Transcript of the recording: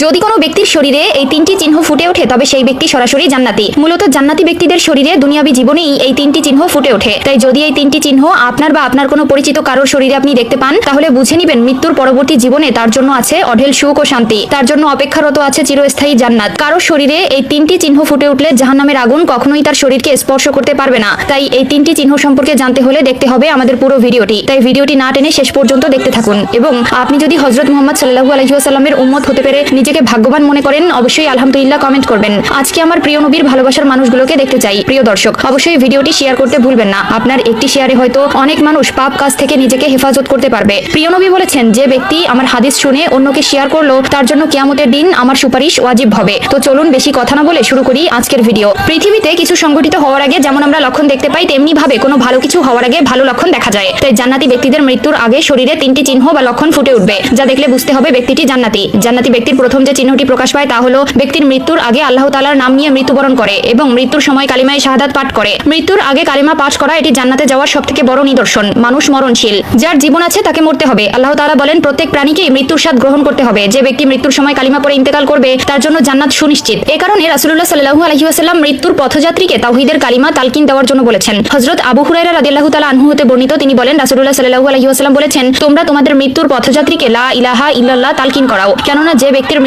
যদি কোনো ব্যক্তির শরীরে এই তিনটি চিহ্ন ফুটে ওঠে তবে সেই ব্যক্তি সরাসরি জান্নাতি। মূলত জান্নাতি ব্যক্তিদের শরীরে দুনিয়াবি জীবনেই এই তিনটি চিহ্ন ফুটে ওঠে। তাই যদি এই তিনটি চিহ্ন আপনার বা আপনার কোনো পরিচিত কারোর শরীরে আপনি দেখতে পান তাহলে বুঝে নিবেন মৃত্যুর পরবর্তী জীবনে তার জন্য আছে অঢেল সুখ ও শান্তি, তার জন্য অপেক্ষারত আছে চিরস্থায়ী জান্নাত। কারোর শরীরে এই তিনটি চিহ্ন ফুটে উঠলে জাহান্নামের আগুন কখনোই তার শরীরকে স্পর্শ করতে পারবে না। তাই এই তিনটি চিহ্ন সম্পর্কে জানতে হলে দেখতে হবে আমাদের পুরো ভিডিওটি। তাই ভিডিওটি না টেনে শেষ পর্যন্ত দেখতে থাকুন। এবং আপনি যদি হযরত মুহাম্মদ সাল্লাল্লাহু আলাইহি ওয়াসাল্লামের উম্মত হতে পেরে নিজেকে ভাগ্যবান মনে করেন অবশ্যই আলহামদুলিল্লাহ কমেন্ট করবেন। আজকে আমার প্রিয় নবীর ভালোবাসার মানুষগুলোকে দেখতে চাই। প্রিয় দর্শক, অবশ্যই ভিডিওটি শেয়ার করতে ভুলবেন না। আপনার একটি শেয়ারে হয়তো অনেক মানুষ পাপ কাজ থেকে নিজেকে হেফাজত করতে পারবে। প্রিয় নবী বলেছেন, যে ব্যক্তি আমার হাদিস শুনে অন্যকে শেয়ার করলো তার জন্য কিয়ামতের দিন আমার সুপারিশ ওয়াজিব হবে। তো চলুন বেশি কথা না বলে শুরু করি আজকের ভিডিও। পৃথিবীতে কিছু সংঘটিত হওয়ার আগে যেমন আমরা লক্ষণ দেখতে পাই, তেমনি ভাবে কোনো ভালো কিছু হওয়ার আগে ভালো লক্ষণ দেখা যায়। তাই জান্নাতি ব্যক্তিদের মৃত্যুর আগে শরীরে তিনটি চিহ্ন বা লক্ষণ ফুটে উঠবে, যা দেখলে বুঝতে হবে ব্যক্তিটি জান্নাতি। জান্নাতি ব্যক্তির প্রথম যে চিহ্নটি প্রকাশ পায় তা হলো ব্যক্তির মৃত্যুর আগে আল্লাহ তাআলার নাম নিয়ে মৃত্যুবরণ করে এবং মৃত্যুর সময় কালিমায়ে শাহাদাত পাঠ করে। মৃত্যুর আগে কালিমা পাঠ করা এটি জান্নাতে যাওয়ার সবথেকে বড় নিদর্শন। মানুষ মরণশীল, যার জীবন আছে তাকে মরতে হবে। আল্লাহ তাআলা বলেন প্রত্যেক প্রাণীকেই মৃত্যুর স্বাদ গ্রহণ করতে হবে। যে ব্যক্তি মৃত্যুর সময় কালিমা পড়ে ইন্তেকাল করবে তার জন্য জান্নাত সুনিশ্চিত। এই কারণে রাসূলুল্লাহ সাল্লাল্লাহু আলাইহি ওয়াসাল্লাম মৃত্যুর পথযাত্রীকে তাওহীদের কালিমা তালকিন দেওয়ার জন্য বলেছেন। হযরত আবু হুরায়রা রাদিয়াল্লাহু তাআলা আনহু হতে বর্ণিত, তিনি বলেন রাসূলুল্লাহ সাল্লাল্লাহু আলাইহি ওয়াসাল্লাম বলেছেন, তোমরা তোমাদের মৃত্যুর পথযাত্রীকে লা ইলাহা ইল্লাল্লাহ তালকিন করাও, কেননা যে ব্যক্তির